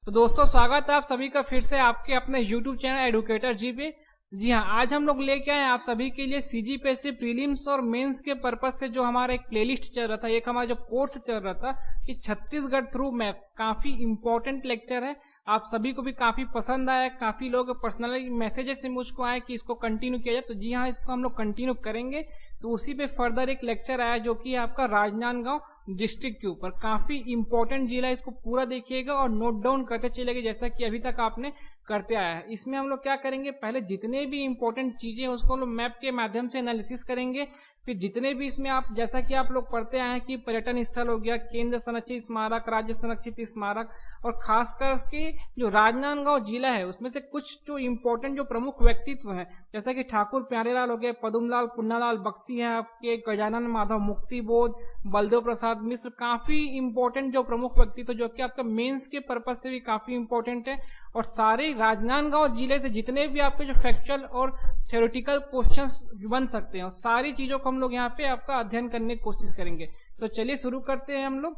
तो दोस्तों स्वागत है आप सभी का फिर से आपके अपने YouTube चैनल एडुकेटर जी पे। जी हाँ, आज हम लोग लेके आए आप सभी के लिए सीजीपीएससी प्रीलिम्स और मेंस के पर्पज से जो हमारा एक प्लेलिस्ट चल रहा था, एक हमारा जो कोर्स चल रहा था कि छत्तीसगढ़ थ्रू मैप्स, काफी इंपॉर्टेंट लेक्चर है। आप सभी को भी काफी पसंद आया, काफी लोग पर्सनली मैसेजेस से मुझको आए कि इसको कंटिन्यू किया जाए। तो जी हाँ, इसको हम लोग कंटिन्यू करेंगे। तो उसी पे फर्दर एक लेक्चर आया जो कि आपका राजनांदगांव डिस्ट्रिक्ट के ऊपर, काफी इंपॉर्टेंट जिला। इसको पूरा देखिएगा और नोट डाउन करते चलेंगे जैसा कि अभी तक आपने करते आया है। इसमें हम लोग क्या करेंगे, पहले जितने भी इंपॉर्टेंट चीजें हैं उसको हम लोग मैप के माध्यम से एनालिसिस करेंगे। फिर जितने भी इसमें आप जैसा कि आप लोग पढ़ते आए हैं कि पर्यटन स्थल हो गया, केंद्र संरक्षित स्मारक, राज्य संरक्षित स्मारक, और खास करके जो राजनांदगांव जिला है उसमें से कुछ जो इम्पोर्टेंट जो प्रमुख व्यक्तित्व है, जैसा कि ठाकुर प्यारेलाल हो गए, पदुमलाल पुन्नालाल बक्सी है आपके, गजानन माधव मुक्तिबोध, बलदेव प्रसाद मिश्र, काफी इंपॉर्टेंट जो प्रमुख व्यक्तित्व जो कि आपका मेंस के पर्पज से भी काफी इंपॉर्टेंट है। और सारे राजनांदगांव जिले से जितने भी आपके जो फैक्चुअल और थ्योरेटिकल क्वेश्चंस बन सकते हैं, सारी चीजों को हम लोग यहाँ पे आपका अध्ययन करने की कोशिश करेंगे। तो चलिए शुरू करते हैं हम लोग।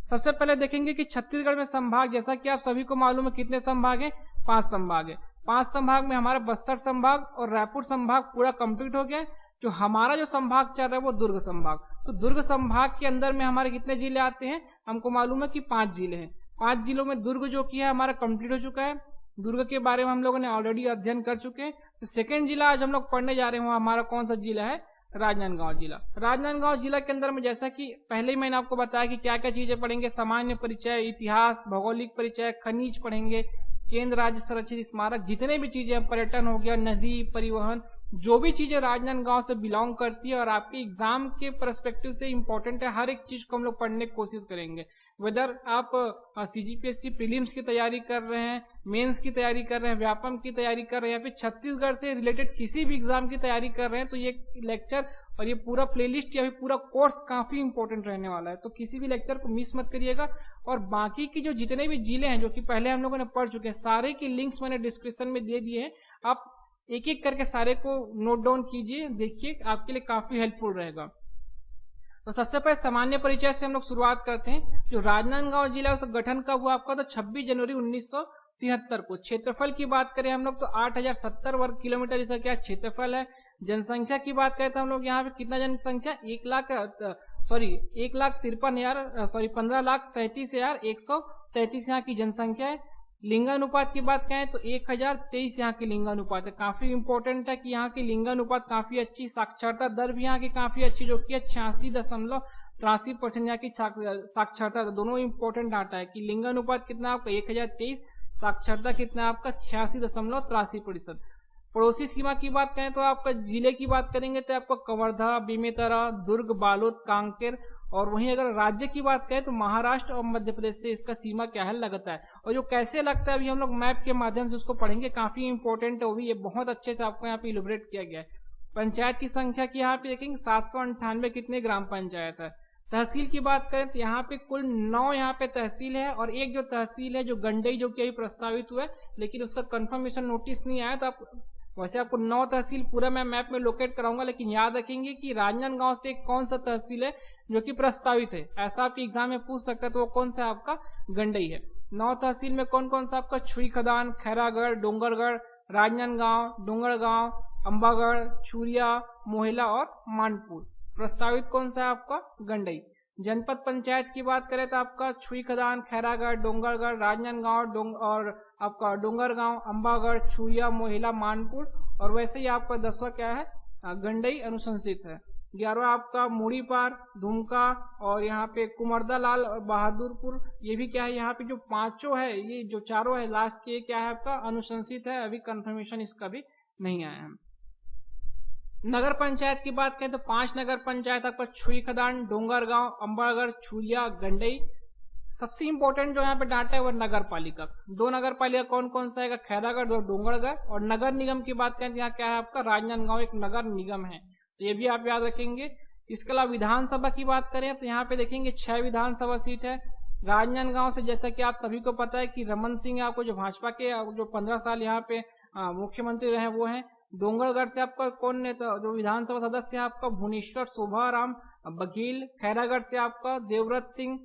सबसे पहले देखेंगे कि छत्तीसगढ़ में संभाग, जैसा कि आप सभी को मालूम है कितने संभाग है, 5 संभाग है। 5 संभाग में हमारा बस्तर संभाग और रायपुर संभाग पूरा कंप्लीट हो गया। जो हमारा जो संभाग चल रहा है वो दुर्ग संभाग। तो दुर्ग संभाग के अंदर में हमारे कितने जिले आते हैं, हमको मालूम है कि 5 जिले हैं। 5 जिलों में दुर्ग जो कि है हमारा कंप्लीट हो चुका है। दुर्ग के बारे में हम लोगों ने ऑलरेडी अध्ययन कर चुके हैं। तो सेकेंड जिला आज हम लोग पढ़ने जा रहे हैं, हमारा कौन सा जिला है, राजनांदगांव जिला। राजनांदगांव जिला के अंदर में जैसा कि पहले ही मैंने आपको बताया कि क्या क्या चीजें पढ़ेंगे, सामान्य परिचय, इतिहास, भौगोलिक परिचय, खनिज पढ़ेंगे, केंद्र राज्य संरक्षित स्मारक, जितने भी चीजें, पर्यटन हो गया, नदी, परिवहन, जो भी चीजें राजनांदगांव से बिलोंग करती है और आपके एग्जाम के पर्सपेक्टिव से इंपॉर्टेंट है, हर एक चीज को हम लोग पढ़ने की कोशिश करेंगे। वेदर आप सीजीपीएससी प्रीलिम्स की तैयारी कर रहे हैं, मेंस की तैयारी कर रहे हैं, व्यापम की तैयारी कर रहे हैं, या फिर छत्तीसगढ़ से रिलेटेड किसी भी एग्जाम की तैयारी कर रहे हैं, तो ये लेक्चर और ये पूरा प्लेलिस्ट या फिर पूरा कोर्स काफी इंपॉर्टेंट रहने वाला है। तो किसी भी लेक्चर को मिस मत करिएगा। और बाकी की जो जितने भी जिले हैं जो कि पहले हम लोगों ने पढ़ चुके हैं, सारे की लिंक्स मैंने डिस्क्रिप्शन में दे दिए हैं। आप एक एक करके सारे को नोट डाउन कीजिए, देखिए, आपके लिए काफी हेल्पफुल रहेगा। तो सबसे पहले सामान्य परिचय से हम लोग शुरुआत करते हैं। जो राजनांदगांव जिला उसका गठन कब हुआ आपका, तो 26 जनवरी 1973 को। क्षेत्रफल की बात करें हम लोग तो 8070 वर्ग किलोमीटर इसका क्या क्षेत्रफल है। जनसंख्या की बात करें तो हम लोग यहाँ पे कितना जनसंख्या, 15,37,133 यहाँ की जनसंख्या है। लिंगानुपात की बात करें तो 1023 यहाँ की लिंगानुपात है। काफी इंपॉर्टेंट है कि यहाँ की लिंगानुपात काफी अच्छी, साक्षरता दर भी यहाँ की काफी अच्छी जो कि 86.83% यहाँ की साक्षरता, दोनों इंपॉर्टेंट डाटा है कि लिंगानुपात कितना आपका 1023, साक्षरता कितना आपका 86.83%। पड़ोसी सीमा की बात करें तो आपका जिले की बात करेंगे तो आपका कवर्धा, बेमेतरा, दुर्ग, बालोद, कांकेर, और वहीं अगर राज्य की बात करें तो महाराष्ट्र और मध्य प्रदेश से इसका सीमा क्या है लगता है। और जो कैसे लगता है अभी हम लोग मैप के माध्यम से उसको पढ़ेंगे, काफी इंपॉर्टेंट है वो भी, ये बहुत अच्छे से आपको यहाँ पे इलुबरेट किया गया है। पंचायत की संख्या की यहाँ पे देखेंगे 798 कितने ग्राम पंचायत है। तहसील की बात करें तो यहाँ पे कुल 9 यहाँ पे तहसील है, और एक जो तहसील है जो गंडई जो कि अभी प्रस्तावित हुआ है लेकिन उसका कंफर्मेशन नोटिस नहीं आया। तो आप वैसे आपको 9 तहसील पूरा मैं मैप में लोकेट कराऊंगा, लेकिन याद रखेंगे कि राजनांदगांव से कौन सा तहसील है जो कि प्रस्तावित है, ऐसा आपके एग्जाम में पूछ सकता है, तो वो कौन सा आपका गंडई है। 9 तहसील में कौन कौन सा आपका छुई खदान, खैरागढ़, डोंगरगढ़, राजनांदगांव, डोंगरगांव, अंबागढ़, चूरिया, मोहला और मानपुर। प्रस्तावित कौन सा है आपका गंडई। जनपद पंचायत की बात करें तो आपका छुई खदान, खैरागढ़, डोंगरगढ़, राजनांदगांव और आपका डोंगरगांव, अंबागढ़, चूरिया, मोहला, मानपुर, और वैसे ही आपका 10वां क्या है, गंडई अनुशंसित है। 11वां आपका मुड़ीपार, दुमका, और यहाँ पे कुमरदालाल और बहादुरपुर, ये भी क्या है, यहाँ पे जो 5 है, ये जो 4 है लास्ट के क्या है आपका अनुशंसित है, अभी कंफर्मेशन इसका भी नहीं आया है। नगर पंचायत की बात करें तो 5 नगर पंचायत आपका छुई खदान, डोंगरगांव, अंबागढ़, चूरिया, गंडई। सबसे इंपॉर्टेंट जो यहाँ पे डाटा है वो नगर पालिका। 2 नगर पालिका कौन कौन सा है, खैरागढ़ और डोंगरगढ़। और नगर निगम की बात करें तो यहाँ क्या है आपका राजनांदगांव एक नगर निगम है, तो ये भी आप याद रखेंगे। इसके अलावा विधानसभा की बात करें तो यहाँ पे देखेंगे 6 विधानसभा सीट है राजनांदगांव से। जैसा कि आप सभी को पता है कि रमन सिंह आपको जो भाजपा के जो 15 साल यहाँ पे मुख्यमंत्री रहे वो है। डोंगरगढ़ से आपका कौन नेता जो विधानसभा सदस्य है आपका भुवनेश्वर शोभाराम बघेल। खैरागढ़ से आपका देवव्रत सिंह,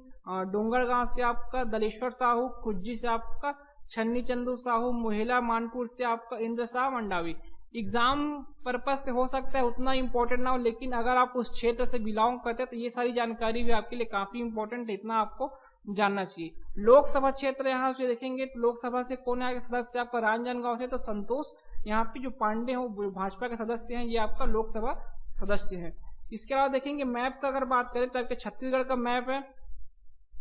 डोंगरगांव से आपका दलेश्वर साहू, कुज्जी से आपका छन्नी चंदू साहू, मोहेला मानपुर से आपका इंद्र शाह मंडावी। एग्जाम पर्पज से हो सकता है उतना इंपॉर्टेंट ना हो, लेकिन अगर आप उस क्षेत्र से बिलोंग करते हैं तो ये सारी जानकारी भी आपके लिए काफी इंपॉर्टेंट है, इतना आपको जानना चाहिए। लोकसभा क्षेत्र यहाँ से देखेंगे तो लोकसभा से कौन आगे सदस्य आपका राजनांदगांव से, तो संतोष यहाँ पे जो पांडे हो भाजपा के सदस्य हैं, ये आपका लोकसभा सदस्य है। इसके अलावा देखेंगे मैप का अगर बात करें तो आपके छत्तीसगढ़ का मैप है,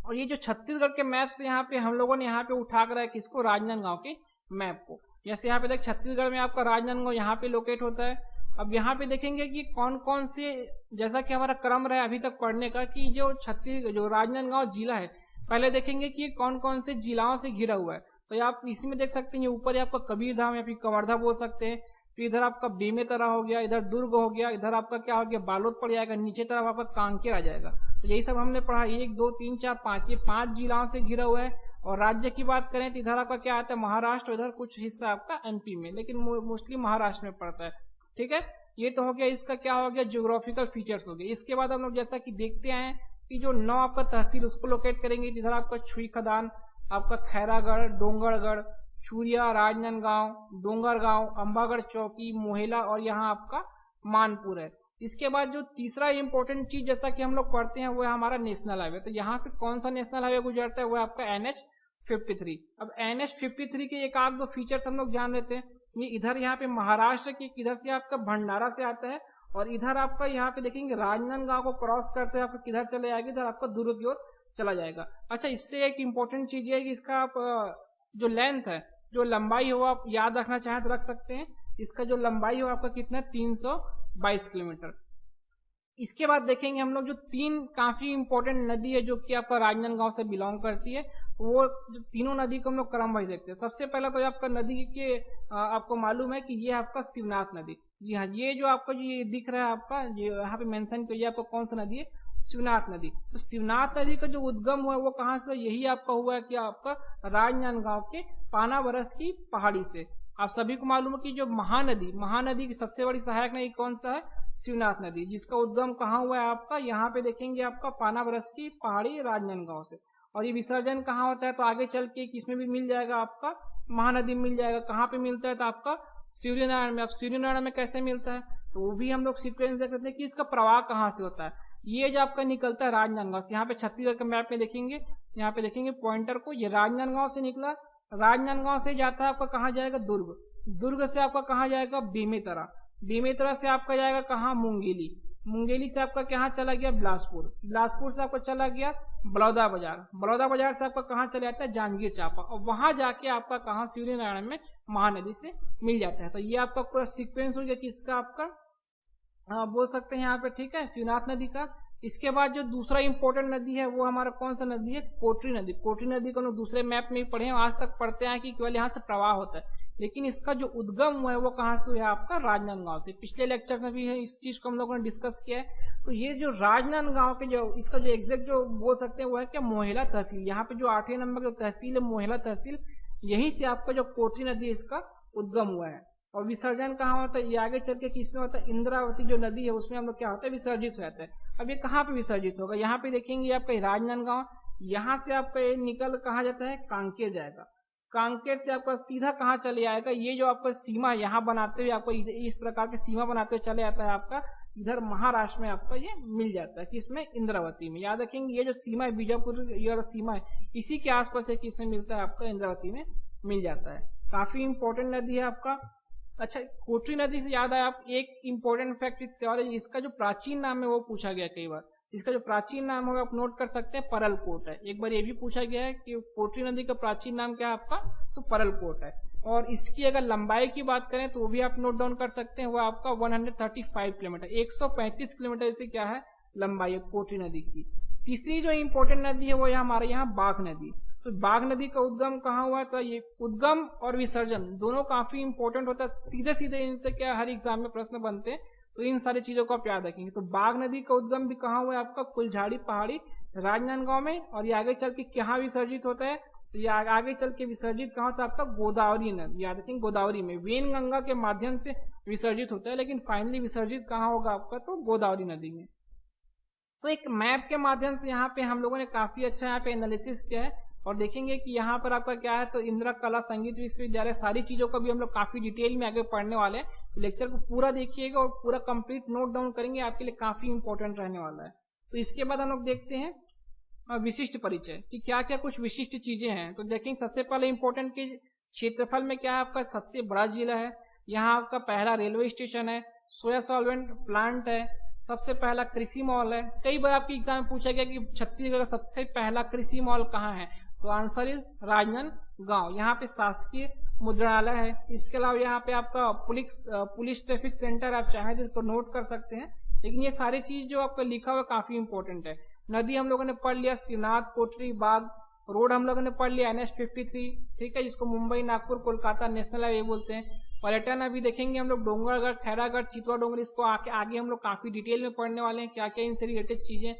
और ये जो छत्तीसगढ़ के मैप से यहाँ पे हम लोगों ने यहाँ पे उठा कर किसको, राजनांदगांव के मैप को। जैसे यहाँ पे देख छत्तीसगढ़ में आपका राजनांदगांव यहाँ पे लोकेट होता है। अब यहाँ पे देखेंगे कि कौन कौन से, जैसा कि हमारा क्रम रहा है अभी तक पढ़ने का, कि जो राजनांदगांव जिला है, पहले देखेंगे कि कौन कौन से जिलाओं से घिरा हुआ है। तो आप इसमें देख सकते हैं ऊपर आपका कबीरधाम या फिर कवर्धा बोल सकते हैं, फिर इधर आपका बेमेतरा हो गया, इधर दुर्ग हो गया, इधर आपका क्या हो गया, बालोद पड़ जाएगा, नीचे तरफ आपका कांकेर आ जाएगा। तो यही सब हमने पढ़ा, 1 2 3 4 5, ये 5 जिलाओं से घिरा हुआ है। और राज्य की बात करें तो इधर आपका क्या आता है, महाराष्ट्र, इधर कुछ हिस्सा आपका एमपी में, लेकिन मोस्टली महाराष्ट्र में पड़ता है। ठीक है, ये तो हो गया, इसका क्या हो गया, ज्योग्राफिकल फीचर्स हो गए। इसके बाद हम लोग जैसा कि देखते आए कि जो 9 आपका तहसील उसको लोकेट करेंगे। इधर आपका छुई खदान, आपका खैरागढ़, डोंगरगढ़, चूरिया, राजनांदगांव, डोंगरगांव, अंबागढ़ चौकी, मोहेला और यहाँ आपका मानपुर है। इसके बाद जो तीसरा इंपॉर्टेंट चीज जैसा कि हम लोग पढ़ते हैं वो है हमारा नेशनल हाईवे। तो यहाँ से कौन सा नेशनल हाईवे गुजरता है, वो है आपका NH-53। अब NH-53 के एक आध दो फीचर्स हम लोग जान लेते हैं। ये इधर यहाँ पे महाराष्ट्र के किधर से आपका भंडारा से आता है, और इधर आपका यहाँ पे देखेंगे राजनांदगांव को क्रॉस करते हुए आपको किधर चले जाएगा, इधर आपका दुर्ग की ओर चला जाएगा। अच्छा, इससे एक इम्पोर्टेंट चीज ये है कि इसका आप जो लेंथ है, जो लंबाई हो, आप याद रखना चाहें तो रख सकते हैं। इसका जो लंबाई हो आपका कितना है, 322 किलोमीटर। इसके बाद देखेंगे हम लोग जो 3 काफी इंपॉर्टेंट नदी है जो कि आपका राजनांदगांव से बिलोंग करती है, वो जो तीनों नदी को हम लोग क्रम वाइज देखते हैं। सबसे पहला तो आपका नदी के आपको मालूम है कि ये आपका शिवनाथ नदी। जी हाँ, ये जो आपको ये दिख रहा है आपका, ये यहाँ पे मेंशन किया आपको कौन सा नदी है, शिवनाथ नदी। तो शिवनाथ नदी का जो उद्गम हुआ है वो कहाँ से, यही आपका हुआ है कि आपका राजनांदगांव के पानाबरस की पहाड़ी से। आप सभी को मालूम है कि जो महानदी की सबसे बड़ी सहायक नदी कौन सा है, शिवनाथ नदी, जिसका उद्गम कहाँ हुआ है आपका, यहाँ पे देखेंगे आपका पानाबरस की पहाड़ी राजनांदगांव से। और ये विसर्जन कहाँ होता है, तो आगे चल के किसमें भी मिल जाएगा, आपका महानदी में मिल जाएगा। कहाँ पे मिलता है, तो आपका सूर्यनारायण में। अब सूर्यनारायण में कैसे मिलता है, तो वो भी हम लोग सीक्वेंस देख लेते हैं कि इसका प्रवाह कहाँ से होता है। ये जो आपका निकलता है राजनांदगांव से, यहाँ पे छत्तीसगढ़ के मैप में देखेंगे, यहाँ पे देखेंगे पॉइंटर को, ये राजनांदगांव से निकला, राजनांदगांव से जाता है आपका कहाँ जाएगा, दुर्ग से आपका कहाँ जाएगा, बेमेतरा से आपका जाएगा कहाँ, मुंगेली से आपका कहाँ चला गया, बिलासपुर से आपका चला गया बलौदा बाजार से आपका कहाँ चला जाता है, जांजगीर चांपा, और वहां जाके आपका कहाँ, सूर्यनारायण में महानदी से मिल जाता है। तो ये आपका पूरा सीक्वेंस हो गया किसका, आपका बोल सकते हैं यहाँ पे, ठीक है, शिवनाथ नदी का। इसके बाद जो दूसरा इंपॉर्टेंट नदी है वो हमारा कौन सा नदी है, कोटरी नदी को हम दूसरे मैप में पढ़े हैं, आज तक पढ़ते हैं कि केवल यहाँ से प्रवाह होता है, लेकिन इसका जो उद्गम हुआ है वो कहाँ से है, आपका राजनांदगांव से। पिछले लेक्चर में भी है इस चीज को हम लोगों ने डिस्कस किया है। तो ये जो राजनांदगांव के जो इसका जो एग्जैक्ट जो बोल सकते हैं वो है क्या, मोहेला तहसील। यहाँ पे जो 8वें नंबर जो तहसील है मोहेला तहसील, यहीं से आपका जो कोटरी नदी इसका उद्गम हुआ है। और विसर्जन कहाँ होता है, ये आगे चल के किसमें होता है, इंद्रावती जो नदी है उसमें हम लोग क्या होता है, विसर्जित हो जाता है। अब ये कहाँ पे विसर्जित होगा, यहाँ पे देखेंगे आपका राजनांदगांव, यहाँ से आपका ये निकल कहाँ जाता है, कांकेर जाएगा, कांकेर से आपका सीधा कहाँ चले आएगा, ये जो आपका सीमा यहाँ बनाते हुए आपको इस प्रकार की सीमा बनाते हुए चले जाता है आपका इधर महाराष्ट्र में, आपका ये मिल जाता है किसमें, इंद्रावती में। याद रखेंगे ये जो सीमा है बीजापुर, ये सीमा है इसी के आसपास है, किसमें मिलता है, आपका इंद्रावती में मिल जाता है। काफी इंपॉर्टेंट नदी है आपका। अच्छा, कोटरी नदी से याद आया आप एक इंपॉर्टेंट फैक्ट इससे, और इसका जो प्राचीन नाम है वो पूछा गया कई बार। इसका जो प्राचीन नाम होगा आप नोट कर सकते हैं, परलकोट है। एक बार ये भी पूछा गया है कि कोटरी नदी का प्राचीन नाम क्या है आपका, तो परलकोट है। और इसकी अगर लंबाई की बात करें तो वो भी आप नोट डाउन कर सकते हैं, वो आपका 135 किलोमीटर, 135 किलोमीटर से क्या है, लंबाई है कोटरी नदी की। तीसरी जो इंपॉर्टेंट नदी है वो है हमारे यहाँ बाघ नदी। तो बाघ नदी का उद्गम कहाँ हुआ है, तो ये उद्गम और विसर्जन दोनों काफी इंपॉर्टेंट होता है, सीधे सीधे इनसे क्या हर एग्जाम में प्रश्न बनते हैं, तो इन सारी चीजों को आप याद रखेंगे। तो बाघ नदी का उद्गम भी कहाँ हुआ है, आपका कुलझाड़ी पहाड़ी राजनांदगांव में, और ये आगे चल के कहाँ विसर्जित होता है, तो ये आगे चल के विसर्जित कहाँ होता है, आपका गोदावरी नदी, याद रखेंगे गोदावरी में, वेनगंगा के माध्यम से विसर्जित होता है, लेकिन फाइनली विसर्जित कहाँ होगा आपका, तो गोदावरी नदी में। तो एक मैप के माध्यम से यहाँ पे हम लोगों ने काफी अच्छा यहाँ पे एनालिसिस किया है, और देखेंगे कि यहाँ पर आपका क्या है, तो इंदिरा कला संगीत विश्वविद्यालय, सारी चीजों का भी हम लोग काफी डिटेल में आगे पढ़ने वाले हैं। तो लेक्चर को पूरा देखिएगा और पूरा कंप्लीट नोट डाउन करेंगे, आपके लिए काफी इंपॉर्टेंट रहने वाला है। तो इसके बाद हम लोग देखते हैं विशिष्ट परिचय कि क्या क्या कुछ विशिष्ट चीजें हैं। तो देखेंगे सबसे पहले इंपॉर्टेंट कि क्षेत्रफल में क्या है, आपका सबसे बड़ा जिला है, यहाँ आपका पहला रेलवे स्टेशन है, सोया सॉल्वेंट प्लांट है, सबसे पहला कृषि मॉल है। कई बार आपके एग्जाम में पूछा गया कि छत्तीसगढ़ का सबसे पहला कृषि मॉल कहाँ है, तो आंसर इज राजनांदगांव। यहाँ पे शासकीय मुद्रणालय है। इसके अलावा यहाँ पे आपका पुलिस ट्रैफिक सेंटर, आप चाहें तो इसको नोट कर सकते हैं। लेकिन ये सारी चीज जो आपका लिखा हुआ काफी इंपॉर्टेंट है। नदी हम लोगों ने पढ़ लिया, शिवनाथ कोटरी बाग। रोड हम लोगों ने पढ़ लिया NH53, ठीक है, जिसको मुंबई नागपुर कोलकाता नेशनल हाईवे बोलते हैं। पर्यटन अभी देखेंगे हम लोग डोंगरगढ़, खैरागढ़, चितवा डोंगरी, इसको आगे हम लोग काफी डिटेल में पढ़ने वाले हैं, क्या क्या इनसे रिलेटेड चीजें।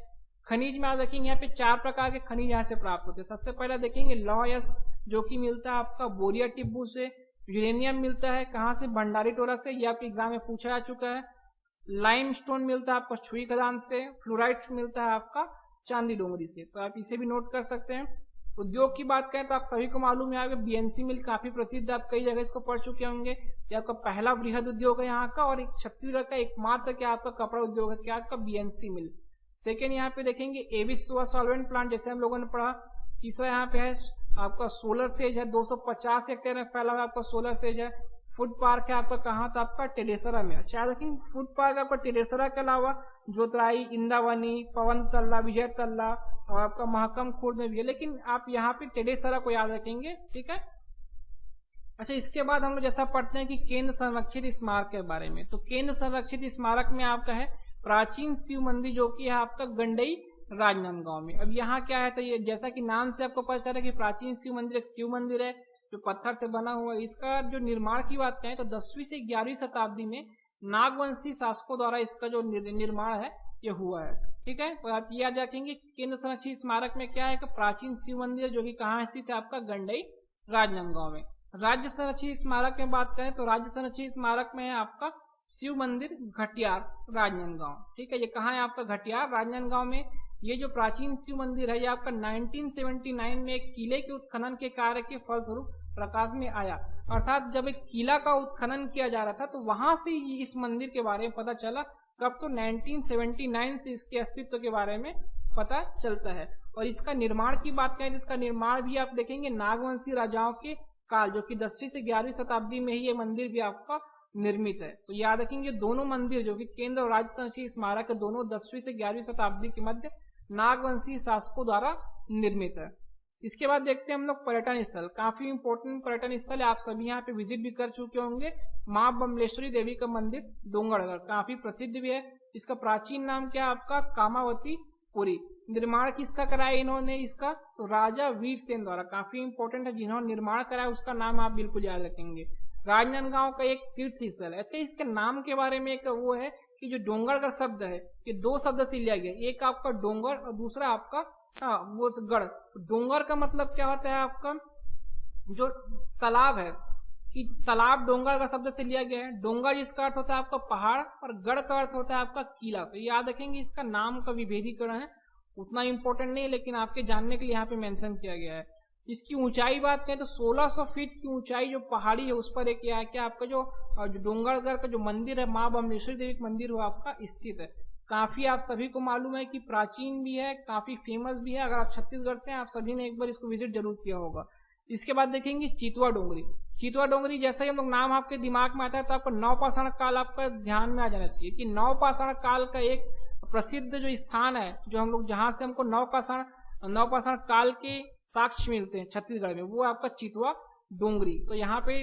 खनिज में आप देखेंगे यहाँ पे 4 प्रकार के खनिज यहाँ से प्राप्त होते हैं। सबसे पहले देखेंगे लौह-यश, जो कि मिलता है आपका बोरिया टिब्बू से। यूरेनियम मिलता है कहाँ से, भंडारी टोला से, ये आपके एग्जाम में पूछा जा चुका है। लाइमस्टोन मिलता है आपका छुई खदान से। फ्लोराइड्स मिलता है आपका चांदी डोंगरी से, तो आप इसे भी नोट कर सकते हैं। उद्योग की बात करें तो आप सभी को मालूम है, BNC मिल काफी प्रसिद्ध, आप कई जगह इसको पढ़ चुके होंगे। ये आपका पहला वृहद उद्योग है यहाँ का, और एक छत्तीसगढ़ का एकमात्र क्या आपका कपड़ा उद्योग है, क्या आपका BNC मिल। सेकेंड यहाँ पे देखेंगे एविस सोया सॉल्वेंट प्लांट, जैसे हम लोगों ने पढ़ा। तीसरा यहाँ पे है आपका सोलर सेज है, 250 हेक्टेयर में फैला हुआ आपका सोलर सेज है। फूड पार्क है आपका कहाँ, तो आपका टेडेसरा में। अच्छा देखेंगे फूड पार्क आपका टेडेसरा के अलावा जोतराई, इंदावनी, पवन तल्ला, विजय तल्ला और आपका महकम खुर्द में भी है, लेकिन आप यहाँ पे टेडेसरा को याद रखेंगे, ठीक है। अच्छा, इसके बाद हम लोग जैसा पढ़ते हैं कि केंद्र संरक्षित स्मारक के बारे में। तो केंद्र संरक्षित स्मारक में आपका है प्राचीन शिव मंदिर, जो कि है आपका गंडई राजनांदगांव में। अब यहाँ क्या है, तो ये जैसा कि नाम से आपको पता चला कि प्राचीन शिव मंदिर एक शिव मंदिर है जो पत्थर से बना हुआ है। इसका जो निर्माण की बात करें तो 10वीं से 11वीं शताब्दी में नागवंशी शासकों द्वारा इसका जो निर्माण है ये हुआ है, ठीक है। तो आप याद रखेंगे केंद्र संरक्षित स्मारक में क्या है कि प्राचीन शिव मंदिर, जो कि कहाँ स्थित है, आपका गंडई राजनांदगांव में। राज्य संरक्षित स्मारक में बात करें तो राज्य संरक्षित स्मारक में है आपका शिव मंदिर घटियार राजनांदगांव, ठीक है। ये कहाँ है आपका, घटियार राजनांदगांव में। ये जो प्राचीन शिव मंदिर है ये आपका 1979 में एक किले के उत्खनन के कार्य के फलस्वरूप प्रकाश में आया। अर्थात जब एक किला का उत्खनन किया जा रहा था तो वहां से इस मंदिर के बारे में पता चला। कब, तो 1979 से इसके अस्तित्व के बारे में पता चलता है। और इसका निर्माण की बात करें तो इसका निर्माण भी आप देखेंगे नागवंशी राजाओं के काल, जो कि 10वीं से 11वीं शताब्दी में ही ये मंदिर भी आपका निर्मित है। तो याद रखेंगे दोनों मंदिर जो कि केंद्र और राज्य संरक्षित स्मारक है, दोनों 10वीं से 11वीं शताब्दी के मध्य नागवंशी शासकों द्वारा निर्मित है। इसके बाद देखते हैं हम लोग पर्यटन स्थल। काफी इंपोर्टेंट पर्यटन स्थल है, आप सभी यहाँ पे विजिट भी कर चुके होंगे। माँ बमलेश्वरी देवी का मंदिर डोंगरगढ़ काफी प्रसिद्ध भी है। इसका प्राचीन नाम क्या है आपका, कामावती पुरी। निर्माण किसका कराया इन्होंने इसका, तो राजा वीरसेन द्वारा। काफी इंपॉर्टेंट है, जिन्होंने निर्माण कराया उसका नाम आप बिल्कुल याद रखेंगे। राजनांदगांव का एक तीर्थ स्थल है। अच्छा, इसके नाम के बारे में एक वो है कि जो डोंगरगढ़ शब्द है ये 2 शब्द से लिया गया, एक आपका डोंगर और दूसरा आपका वो गढ़। डोंगर का मतलब क्या होता है आपका, जो तालाब है, कि तालाब डोंगर का शब्द से लिया गया है। डोंगर जिसका अर्थ होता है आपका पहाड़ और गढ़ का अर्थ होता है आपका किला। तो याद रखेंगे इसका नाम का विभेदीकरण है, उतना इंपॉर्टेंट नहीं है, लेकिन आपके जानने के लिए यहाँ पे मेंशन किया गया है। इसकी ऊंचाई बात करें तो 1600 फीट की ऊंचाई जो पहाड़ी है उस पर एक क्या है, क्या आपका जो डोंगरगढ़ का जो मंदिर है माँ बमलेश्वरी देवी मंदिर वो आपका स्थित है। काफी आप सभी को मालूम है कि प्राचीन भी है, काफी फेमस भी है। अगर आप छत्तीसगढ़ से हैं आप सभी ने एक बार इसको विजिट जरूर किया होगा। इसके बाद देखेंगे चितवा डोंगरी। चितवा डोंगरी जैसे ही हम लोग नाम आपके दिमाग में आता है तो आपका नवपाषाण काल आपका ध्यान में आ जाना चाहिए कि नवपाषाण काल का एक प्रसिद्ध जो स्थान है, जो हम लोग जहां से हमको नवपाषाण काल के साक्ष्य मिलते हैं छत्तीसगढ़ में, वो आपका चितवा डोंगरी। तो यहाँ पे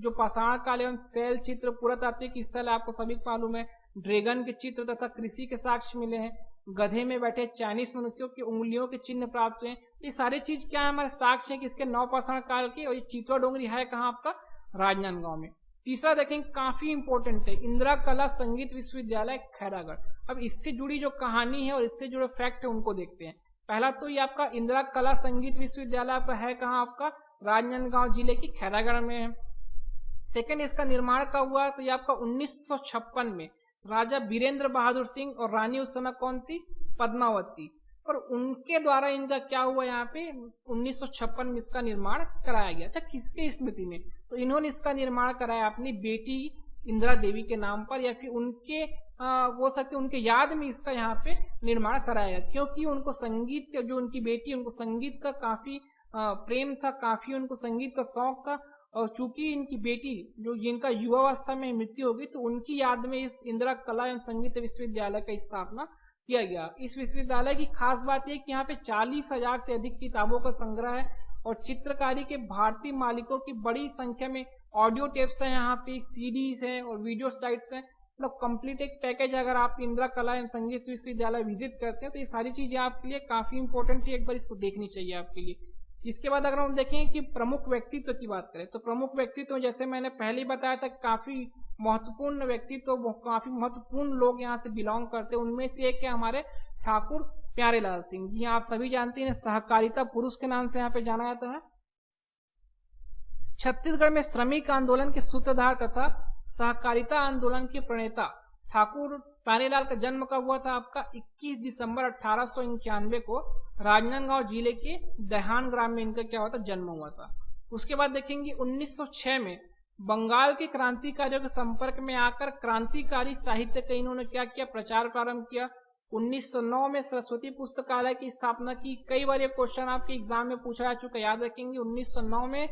जो पाषाण काल एवं शैल चित्र पुरातात्विक स्थल है, आपको सभी को मालूम है। ड्रैगन के चित्र तथा कृषि के साक्ष्य मिले हैं। गधे में बैठे चाइनीज मनुष्यों की उंगलियों के चिन्ह प्राप्त हुए। ये सारी चीज क्या है, हमारे साक्ष्य है कि इसके नवपाषाण काल की। और ये चितवा डोंगरी है कहाँ आपका, राजनांदगांव में। तीसरा देखेंगे काफी इंपॉर्टेंट है, इंदिरा कला संगीत विश्वविद्यालय खैरागढ़। अब इससे जुड़ी जो कहानी है और इससे जुड़े फैक्ट है उनको देखते हैं। पहला तो ये आपका इंदिरा कला संगीत विश्वविद्यालय आपका है कहाँ आपका, राजनांदगांव जिले की खैरागढ़ में है। सेकंड, इसका निर्माण कब हुआ, तो ये आपका 1956 में राजा वीरेंद्र बहादुर सिंह और रानी उस समय कौन थी, पद्मावती। और उनके द्वारा इनका क्या हुआ यहाँ पे 1956 में इसका निर्माण कराया गया। अच्छा, किसके स्मृति में? तो इन्होंने इसका निर्माण कराया अपनी बेटी इंदिरा देवी के नाम पर, या फिर उनके वो सकते उनके याद में इसका यहाँ पे निर्माण कराया गया, क्योंकि उनको संगीत, जो उनकी बेटी, उनको संगीत का काफी प्रेम था, काफी उनको संगीत का शौक था। और चूंकि इनकी बेटी जो जिनका युवावस्था में मृत्यु होगी, तो उनकी याद में इस इंदिरा कला एवं संगीत विश्वविद्यालय का स्थापना किया गया। इस विश्वविद्यालय की खास बात यह कि यहाँ पे 40,000 से अधिक किताबों का संग्रह है और चित्रकारी के भारतीय मालिकों की बड़ी संख्या में ऑडियो टेप्स है, यहाँ पे सीडीज है और वीडियो स्लाइड्स है। मतलब कंप्लीट एक पैकेज। अगर आप इंदिरा कला एवं संगीत विश्वविद्यालय विजिट करते हैं तो ये सारी चीजें आपके लिए काफी इंपॉर्टेंट है, एक बार इसको देखनी चाहिए आपके लिए। इसके बाद अगर हम देखें कि प्रमुख व्यक्तित्व की बात करें, तो प्रमुख व्यक्तित्व जैसे मैंने पहले ही बताया था, काफी महत्वपूर्ण व्यक्तित्व, काफी महत्वपूर्ण लोग यहाँ से बिलोंग करते हैं। उनमें से एक है हमारे ठाकुर प्यारेलाल सिंह जी। आप सभी जानते हैं सहकारिता पुरुष के नाम से यहाँ पे जाना जाता है। छत्तीसगढ़ में श्रमिक आंदोलन के सूत्रधार तथा सहकारिता आंदोलन के प्रणेता ठाकुर प्यारेलाल का जन्म कब हुआ था? आपका 21 दिसंबर 1891 को राजनांदगांव जिले के दहान ग्राम में इनका क्या हुआ था? जन्म हुआ था। उसके बाद देखेंगे 1906 में बंगाल के क्रांतिकारियों के संपर्क में आकर क्रांतिकारी साहित्य का इन्होंने क्या किया? प्रचार प्रारंभ किया। 1909 में सरस्वती पुस्तकालय की स्थापना की। कई बार ये क्वेश्चन आपके एग्जाम में पूछा जा चुका, याद रखेंगे। 1909 में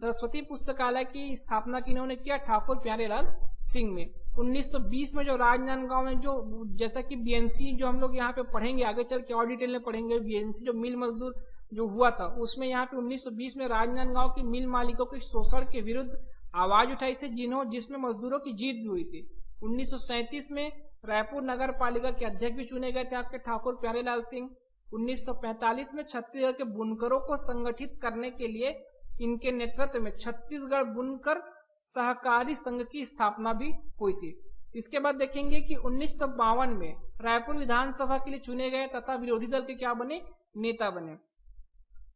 सरस्वती पुस्तकालय की स्थापना की इन्होंने किया ठाकुर प्यारेलाल सिंह में। 1920 में जो राजनांदगांव में जो, जैसा कि बीएनसी जो हम लोग यहाँ पे पढ़ेंगे आगे चल के और डिटेल में पढ़ेंगे, बीएनसी जो मिल मजदूर जो हुआ था, उसमें यहाँ पे 1920 में राजनांदगांव की मिल मालिकों के शोषण के विरुद्ध आवाज उठाई से, जिसमें मजदूरों की जीत भी हुई थी। 1937 में रायपुर नगर पालिका के अध्यक्ष भी चुने गए थे आपके ठाकुर प्यारेलाल सिंह। 1945 में छत्तीसगढ़ के बुनकरों को संगठित करने के लिए इनके नेतृत्व में छत्तीसगढ़ बुनकर सहकारी संघ की स्थापना भी हुई थी। इसके बाद देखेंगे कि 1952 में रायपुर विधानसभा के लिए चुने गए तथा विरोधी दल के क्या बने? नेता बने।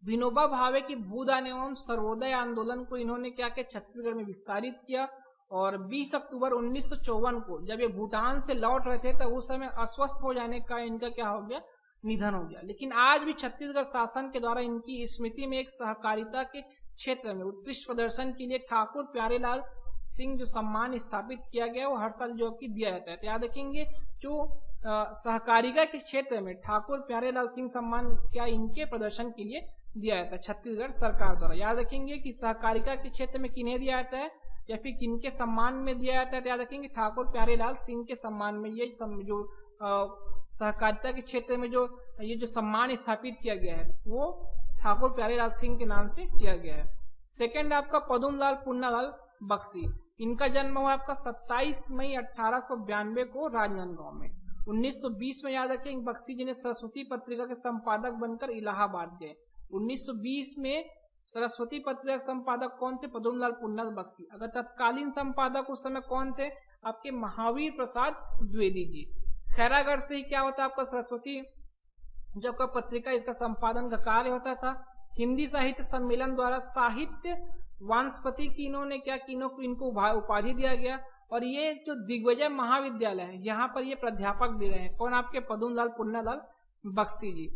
विनोबा भावे की भूदान एवं सर्वोदय आंदोलन को इन्होंने क्या किया? छत्तीसगढ़ में विस्तारित किया। और 20 अक्टूबर 1954 को जब ये भूटान से लौट रहे थे तो उस समय अस्वस्थ हो जाने का इनका क्या हो गया? निधन हो गया। लेकिन आज भी छत्तीसगढ़ शासन के द्वारा इनकी स्मृति में एक सहकारिता के क्षेत्र में उत्कृष्ट प्रदर्शन के लिए ठाकुर प्यारेलाल सिंह जो सम्मान स्थापित किया गया वो हर साल जो कि दिया जाता है। तो याद रखेंगे जो सहकारिता के क्षेत्र में ठाकुर प्यारेलाल सिंह सम्मान क्या इनके प्रदर्शन के लिए दिया जाता है छत्तीसगढ़ सरकार द्वारा। याद रखेंगे कि सहकारिता के क्षेत्र में किन्हें दिया जाता है या फिर किनके सम्मान में दिया जाता है? तो याद रखेंगे ठाकुर प्यारेलाल सिंह के सम्मान में ये जो सहकारिता के क्षेत्र में जो ये जो सम्मान स्थापित किया गया है वो ठाकुर प्यारेलाल सिंह के नाम से किया गया है। सेकंड आपका पदुमलाल पुन्नालाल बख्शी। इनका जन्म हुआ आपका 27 मई 1892 को राजनांदगांव में। 1920 में याद रखें बख्शी जी ने सरस्वती पत्रिका के संपादक बनकर इलाहाबाद गए। 1920 में सरस्वती पत्रिका के संपादक कौन थे? पदुमलाल पुन्नालाल बख्शी। अगर तत्कालीन संपादक उस समय कौन थे? आपके महावीर प्रसाद द्विवेदी जी। खैरागढ़ से ही क्या होता आपका सरस्वती जब का पत्रिका इसका संपादन का कार्य होता था। हिंदी साहित्य सम्मेलन द्वारा साहित्य वानस्पति की इन्होंने क्या की? इनको उपाधि दिया गया। और ये जो दिग्विजय महाविद्यालय है यहाँ पर ये प्राध्यापक भी रहे। कौन? आपके पदुमलाल पुन्नालाल बख्शी जी।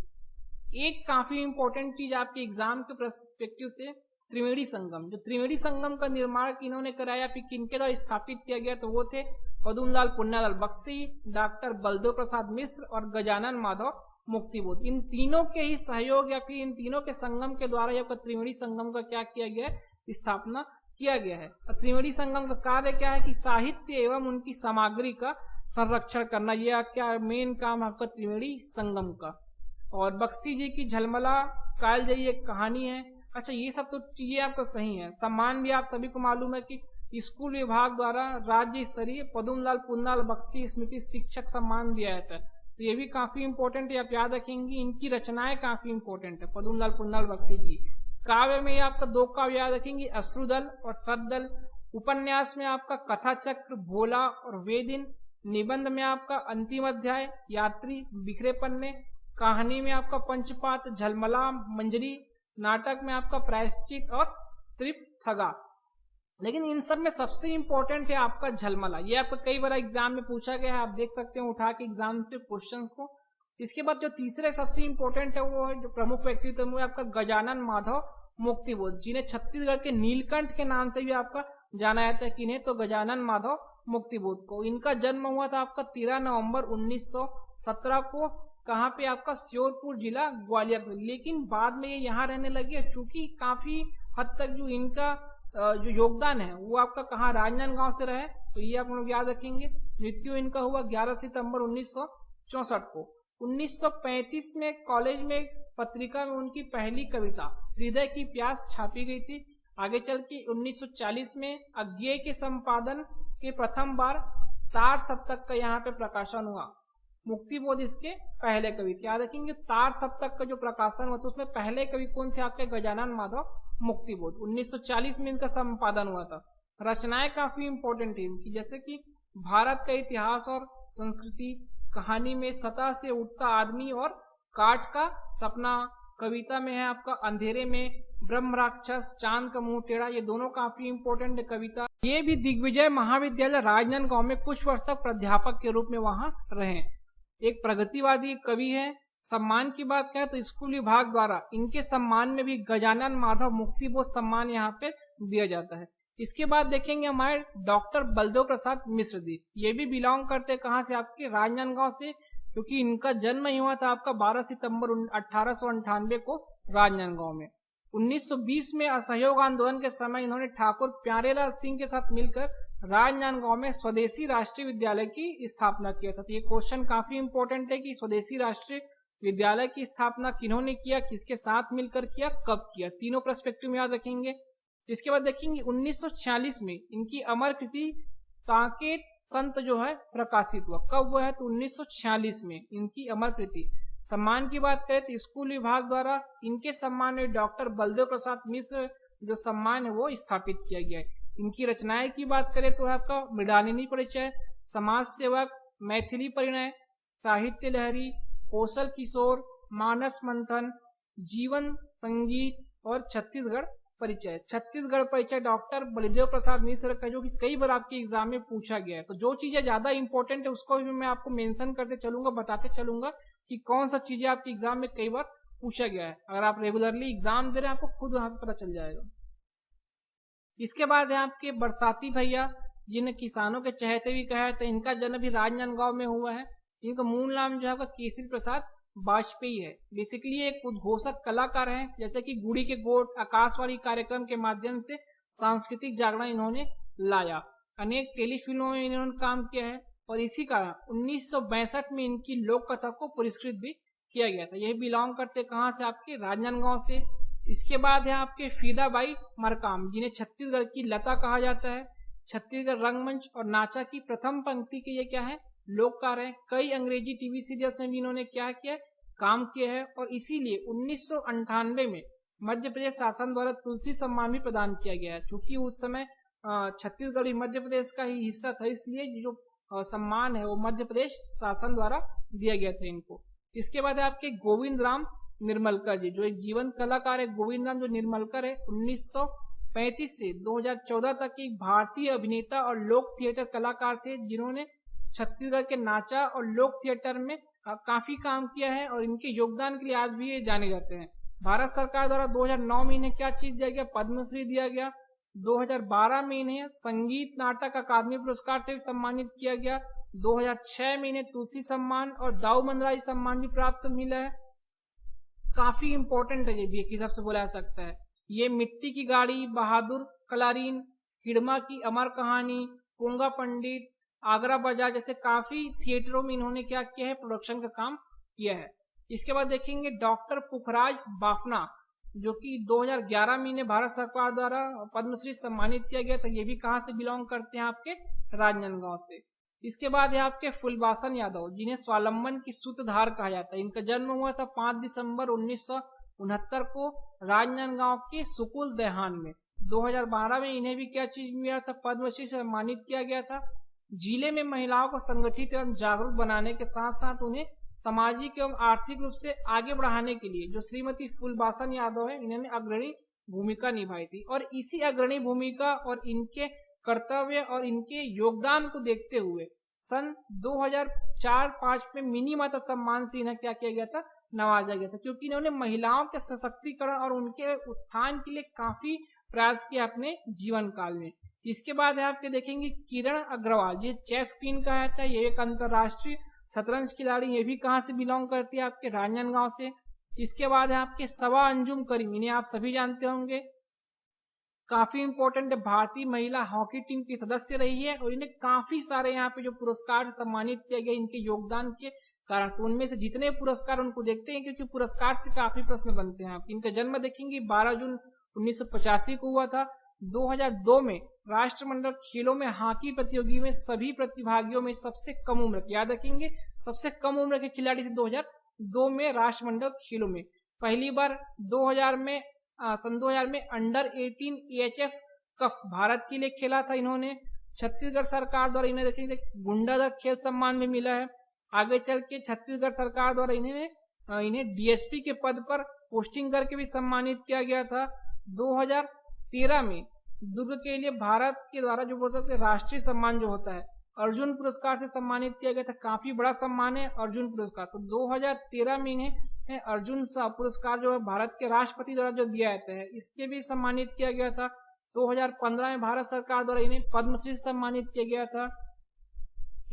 एक काफी इंपॉर्टेंट चीज आपके एग्जाम के पर्सपेक्टिव से त्रिवेणी संगम, जो त्रिवेणी संगम का निर्माण इन्होंने कराया फिर किनके द्वारा स्थापित किया गया? तो वो थे पदुमलाल पुन्नालाल बख्शी, डॉक्टर बलदेव प्रसाद मिश्र और गजानन माधव मुक्तिबोध। इन तीनों के ही सहयोग या फिर इन तीनों के संगम के द्वारा यह त्रिवेणी संगम का क्या किया गया? स्थापना किया गया है। त्रिवेणी संगम का कार्य क्या है कि साहित्य एवं उनकी सामग्री का संरक्षण करना, यह क्या मेन काम आपका त्रिवेणी संगम का। और बख्शी जी की झलमला कालजयी एक कहानी है। अच्छा, ये सब तो चीजें आपका सही है। सम्मान भी आप सभी को मालूम है कि स्कूल विभाग द्वारा राज्य स्तरीय पदुमलाल पुन्नालाल बख्शी स्मृति शिक्षक सम्मान दिया जाता है। तो ये भी काफी इंपॉर्टेंट है, आप याद रखेंगे। इनकी रचनाएं काफी इंपॉर्टेंट है पदुमलाल पुन्नालाल बख्शी की। काव्य में आपका दो काव्य याद रखेंगे, अश्रुदल और सद्दल। उपन्यास में आपका कथा चक्र, भोला और वेदिन। निबंध में आपका अंतिम अध्याय, यात्री, बिखरे पन्ने। कहानी में आपका पंचपात, झलमला, मंजरी। नाटक में आपका प्रायश्चित और त्रिपथगा। लेकिन इन सब में सबसे इंपॉर्टेंट है आपका झलमला। ये आपका कई बार एग्जाम में पूछा गया है, आप देख सकते हैं उठा के एग्जाम से क्वेश्चंस को। इसके बाद जो तीसरे सबसे इंपॉर्टेंट है वो है जो प्रमुख व्यक्तित्व वो है आपका गजानन माधव मुक्तिबोध, जिन्हें छत्तीसगढ़ के नीलकंठ के नाम से भी आपका जाना जाता है। किन्हें? तो गजानन माधव मुक्तिबोध को। इनका जन्म हुआ था आपका 13 नवंबर 1917 को। कहाँ पे? आपका श्योरपुर जिला ग्वालियर में। लेकिन बाद में ये यहाँ रहने लगे, चूंकि काफी हद तक जो इनका जो योगदान है वो आपका कहाँ? राजनांदगांव से रहे, तो ये आप लोग याद रखेंगे। मृत्यु इनका हुआ 11 सितंबर 1964 को। 1935 में कॉलेज में पत्रिका में उनकी पहली कविता हृदय की प्यास छापी गई थी। आगे चल के 1940 में अज्ञेय के संपादन के प्रथम बार तार सप्तक का यहाँ पे प्रकाशन हुआ। मुक्तिबोध इसके पहले कवि थे, याद रखेंगे। तार सप्तक का जो प्रकाशन हुआ तो उसमें पहले कवि कौन थे? आपके गजानन माधव मुक्तिबोध। 1940 में इनका संपादन हुआ था। रचनाएं काफी इंपॉर्टेंट थी इनकी, जैसे कि भारत का इतिहास और संस्कृति, कहानी में सतह से उठता आदमी और काट का सपना, कविता में है आपका अंधेरे में ब्रह्म राक्षस, चांद का मुंह टेढ़ा, ये दोनों काफी इंपॉर्टेंट है कविता। ये भी दिग्विजय महाविद्यालय राजनांदगांव में कुछ वर्ष तक प्राध्यापक के रूप में वहां रहे। एक प्रगतिवादी कवि है। सम्मान की बात करें तो स्कूल विभाग द्वारा इनके सम्मान में भी गजानन माधव मुक्तिबोध सम्मान यहाँ पे दिया जाता है। इसके बाद देखेंगे हमारे डॉक्टर बलदेव प्रसाद मिश्र जी। ये भी बिलोंग करते कहाँ से? आपके राजनांदगांव से, क्योंकि इनका जन्म ही हुआ था आपका 12 सितंबर 1898 को राजनांदगांव में। 1920 में असहयोग आंदोलन के समय इन्होंने ठाकुर प्यारेलाल सिंह के साथ मिलकर राजनांदगांव में स्वदेशी राष्ट्रीय विद्यालय की स्थापना किया था। तो ये क्वेश्चन काफी इंपॉर्टेंट है कि स्वदेशी राष्ट्रीय विद्यालय की स्थापना किन्होंने किया, किसके साथ मिलकर किया, कब किया, तीनों पर्सपेक्टिव में याद रखेंगे। इसके बाद देखेंगे 1946 में इनकी अमर कृति साकेत संत जो है प्रकाशित हुआ। कब हुआ है? तो 1946 में इनकी अमर कृति। सम्मान की बात करें तो स्कूल विभाग द्वारा इनके सम्मान में डॉक्टर बलदेव प्रसाद मिश्र जो सम्मान है वो स्थापित किया गया है। इनकी रचनाएं की बात करें तो है आपका मृडालिनी परिचय, समाज सेवक, मैथिली परिणय, साहित्य लहरी, कौशल किशोर, मानस मंथन, जीवन संगीत और छत्तीसगढ़ परिचय। छत्तीसगढ़ परिचय डॉक्टर बलदेव प्रसाद मिश्र का जो कि कई बार आपके एग्जाम में पूछा गया है। तो जो चीजें ज्यादा इंपॉर्टेंट है उसको भी मैं आपको मेंशन करते चलूंगा, बताते चलूंगा कि कौन सा चीजें आपके एग्जाम में कई बार पूछा गया है। अगर आप रेगुलरली एग्जाम दे रहे हैं आपको खुद वहां पर पता चल जाएगा। इसके बाद है आपके बरसाती भैया, जिन्हें किसानों के चहेते भी कहा जाता है। इनका जन्म भी राजनांदगांव में हुआ है। इनका मूल नाम जो है आपका केसरी प्रसाद वाजपेयी है। बेसिकली एक उद्घोषक कलाकार हैं, जैसे कि गुड़ी के गोट, आकाशवाणी कार्यक्रम के माध्यम से सांस्कृतिक जागरण इन्होंने लाया। अनेक टेलीफिल्मों में इन्होंने काम किया है और इसी कारण 1962 में इनकी लोक कथा को पुरस्कृत भी किया गया था। यह बिलोंग करते कहाँ से? आपके राजनांदगांव से। इसके बाद है आपके फीदाबाई मरकाम, जिन्हें छत्तीसगढ़ की लता कहा जाता है। छत्तीसगढ़ रंगमंच और नाचा की प्रथम पंक्ति के ये क्या है? लोककार है। कई अंग्रेजी टीवी सीरियल्स में भी इन्होंने क्या किया? काम किया है। और इसीलिए 1998 में मध्य प्रदेश शासन द्वारा तुलसी सम्मान भी प्रदान किया गया है। चूंकि उस समय छत्तीसगढ़ मध्य प्रदेश का ही हिस्सा था, इसलिए जो सम्मान है वो मध्य प्रदेश शासन द्वारा दिया गया था इनको। इसके बाद आपके गोविंद राम निर्मलकर जी, जो एक जीवन कलाकार है। गोविंद राम जो निर्मलकर है 1935 से 2014 तक एक भारतीय अभिनेता और लोक थिएटर कलाकार थे, जिन्होंने छत्तीसगढ़ के नाचा और लोक थिएटर में काफी काम किया है और इनके योगदान के लिए आज भी ये जाने जाते हैं। भारत सरकार द्वारा 2009 में इन्हें क्या चीज दिया गया? पद्मश्री दिया गया। 2012 में इन्हें संगीत नाटक अकादमी पुरस्कार से सम्मानित किया गया। 2006 में इन्हें तुलसी सम्मान और दाऊ मंदराई सम्मान भी प्राप्त मिला है। काफी इंपॉर्टेंट है ये भी, एक हिसाब से बोला जा सकता है। ये मिट्टी की गाड़ी, बहादुर कलारीन, हिड़मा की अमर कहानी, पोंगा पंडित, आगरा बाजार जैसे काफी थिएटरों में इन्होंने क्या किया है? प्रोडक्शन का काम किया है। इसके बाद देखेंगे डॉक्टर पुखराज बाफना, जो कि 2011 में इन्हें भारत सरकार द्वारा पद्मश्री सम्मानित किया गया था। ये भी कहाँ से बिलोंग करते हैं? आपके राजनांदगांव से। इसके बाद है आपके फुलबासन यादव, जिन्हें स्वावलंबन की सूत्रधार कहा जाता है। इनका जन्म हुआ था 5 दिसंबर 1969 को राजनांदगांव के सुकुल देहान में। 2012 में इन्हें भी क्या चीज मिला था? पद्मश्री से सम्मानित किया गया था। जिले में महिलाओं को संगठित एवं जागरूक बनाने के साथ साथ उन्हें सामाजिक एवं आर्थिक रूप से आगे बढ़ाने के लिए जो श्रीमती फुलबासन यादव है, इन्होंने अग्रणी भूमिका निभाई थी। और इसी अग्रणी भूमिका और इनके कर्तव्य और इनके योगदान को देखते हुए सन 2004-5 में मिनी माता सम्मान से इन्हें क्या किया गया था, नवाजा गया था, क्योंकि इन्होंने महिलाओं के सशक्तिकरण और उनके उत्थान के लिए काफी प्रयास किया अपने जीवन काल में। इसके बाद है आपके देखेंगे किरण अग्रवाल, ये चेस क्वीन कहा जाता है, ये एक अंतरराष्ट्रीय शतरंज खिलाड़ी, ये भी कहाँ से बिलोंग करती है, आपके राजनांदगांव से। इसके बाद है आपके सबा अंजुम करीम, इन्हें आप सभी जानते होंगे, काफी इंपॉर्टेंट भारतीय महिला हॉकी टीम की सदस्य रही है और इन्हें काफी सारे यहाँ पे जो पुरस्कार सम्मानित किया गया इनके योगदान के कारण। तो उनमें से जितने पुरस्कार उनको देखते हैं, क्योंकि पुरस्कार से काफी प्रश्न बनते हैं आपके। इनका जन्म देखेंगे 12 जून 1985 को हुआ था। 2002 में राष्ट्रमंडल खेलों में हॉकी प्रतियोगी में सभी प्रतिभागियों में सबसे कम उम्र, याद रखेंगे, सबसे कम उम्र के खिलाड़ी थे 2002 में राष्ट्रमंडल खेलों में। पहली बार 2000 में सन 2000 में अंडर 18 AHF कप भारत के लिए खेला था इन्होंने। छत्तीसगढ़ सरकार द्वारा इन्हें देखेंगे गुंडाधर खेल सम्मान भी मिला है। आगे चल के छत्तीसगढ़ सरकार द्वारा इन्हें DSP के पद पर पोस्टिंग करके भी सम्मानित किया गया था। 2013 में दुर्ग के लिए भारत के द्वारा जो बोलते हैं राष्ट्रीय सम्मान जो होता है अर्जुन पुरस्कार से सम्मानित किया गया था। काफी बड़ा सम्मान है अर्जुन पुरस्कार। तो 2013 में इन्हें अर्जुन पुरस्कार जो है भारत के राष्ट्रपति द्वारा जो दिया जाता है इसके भी सम्मानित किया गया था। 2015 में भारत सरकार द्वारा इन्हें पद्मश्री से सम्मानित किया गया था।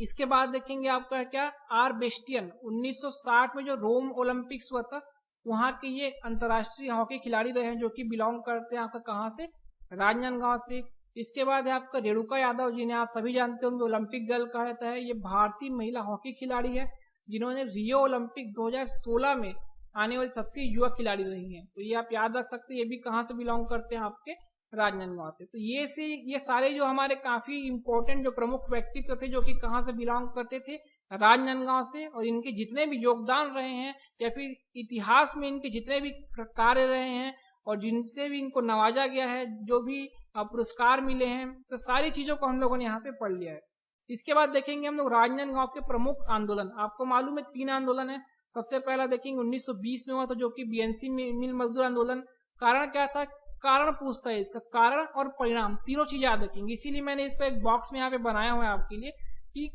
इसके बाद देखेंगे आपका क्या, आर बेस्टियन 1960 में जो रोम ओलंपिक्स हुआ था वहां के ये अंतर्राष्ट्रीय हॉकी खिलाड़ी रहे हैं, जो कि बिलोंग करते हैं आपका कहाँ से, राजनांदगांव से। इसके बाद है आपका रेणुका यादव, जिन्हें आप सभी जानते होंगे, ओलंपिक गर्ल कहा जाता है। ये भारतीय महिला हॉकी खिलाड़ी है जिन्होंने रियो ओलंपिक 2016 में आने वाली सबसे युवा खिलाड़ी रही हैं। तो ये आप याद रख सकते हैं, ये भी कहाँ से बिलोंग करते हैं, आपके राजनांदगांव से। तो ये सारे जो हमारे काफी इंपॉर्टेंट जो प्रमुख व्यक्तित्व थे जो कि कहाँ से बिलोंग करते थे, राजनांदगांव से, और इनके जितने भी योगदान रहे हैं या फिर इतिहास में इनके जितने भी कार्य रहे हैं और जिनसे भी इनको नवाजा गया है, जो भी पुरस्कार मिले हैं, तो सारी चीजों को हम लोगों ने यहाँ पे पढ़ लिया है। इसके बाद देखेंगे हम लोग राजनांदगांव के प्रमुख आंदोलन। आपको मालूम है 3 आंदोलन है। सबसे पहला देखेंगे 1920 में हुआ था, जो कि BNC मिल मजदूर आंदोलन। कारण क्या था, कारण पूछता है इसका, कारण और परिणाम तीनों चीज याद रखेंगे। इसीलिए मैंने इसको एक बॉक्स में यहाँ पे बनाया हुआ है आपके लिए कि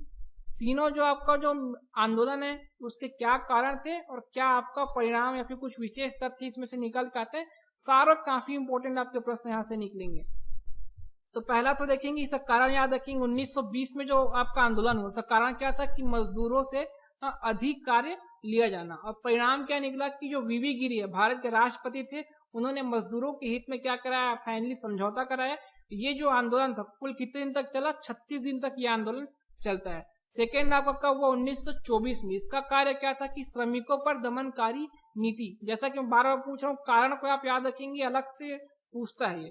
तीनों जो आपका जो आंदोलन है उसके क्या कारण थे और क्या आपका परिणाम या फिर कुछ विशेष तथ्य इसमें से निकल के आते हैं। सारे काफी इंपॉर्टेंट आपके प्रश्न यहाँ से निकलेंगे। तो पहला तो देखेंगे इसका कारण याद रखेंगे, 1920 में जो आपका आंदोलन हुआ उसका कारण क्या था कि मजदूरों से अधिक कार्य लिया जाना, और परिणाम क्या निकला कि जो VV गिरी है, भारत के राष्ट्रपति थे, उन्होंने मजदूरों के हित में क्या कराया, फाइनली समझौता कराया। ये जो आंदोलन था कुल कितने दिन तक चला, 36 दिन तक ये आंदोलन चलता है। सेकेंड आपका कब हुआ, 1924 में। इसका कार्य क्या था कि श्रमिकों पर दमनकारी नीति, जैसा कि मैं बार बार पूछ रहा हूँ, कारण को आप याद रखेंगे, अलग से पूछता है ये।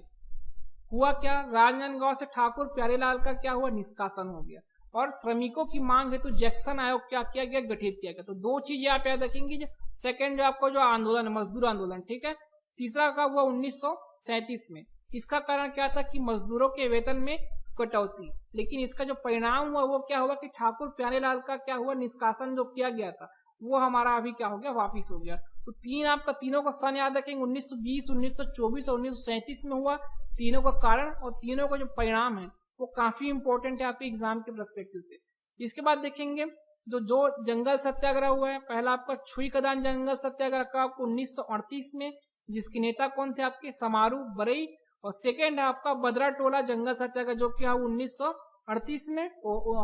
हुआ क्या, राजनांदगांव से ठाकुर प्यारेलाल का क्या हुआ, निष्कासन हो गया, और श्रमिकों की मांग हेतु जैक्सन आयोग क्या किया गया, गठित किया गया। तो 2 चीजें आप याद रखेंगे, जो सेकेंड जो आपका जो आंदोलन है मजदूर आंदोलन, ठीक है। तीसरा का हुआ 1937 में। इसका कारण क्या था कि मजदूरों के वेतन में कटौती, लेकिन इसका जो परिणाम हुआ वो क्या हुआ कि ठाकुर प्यारेलाल का क्या हुआ, निष्कासन जो किया गया था वो हमारा अभी क्या हो गया, वापिस हो गया। तो तीनों का सन याद रखेंगे, 1920, 1924 और 1937 में हुआ। तीनों का कारण और तीनों का जो परिणाम है वो काफी इंपॉर्टेंट है आपके एग्जाम के पर्सपेक्टिव से। इसके बाद देखेंगे जो जंगल सत्याग्रह हुआ है, पहला आपका छुई खदान जंगल सत्याग्रह का आपको 1938 में, जिसके नेता कौन थे आपके, समारू बरई। और सेकेंड है आपका बदरा टोला जंगल सत्याग्रह, जो कि 1938 में,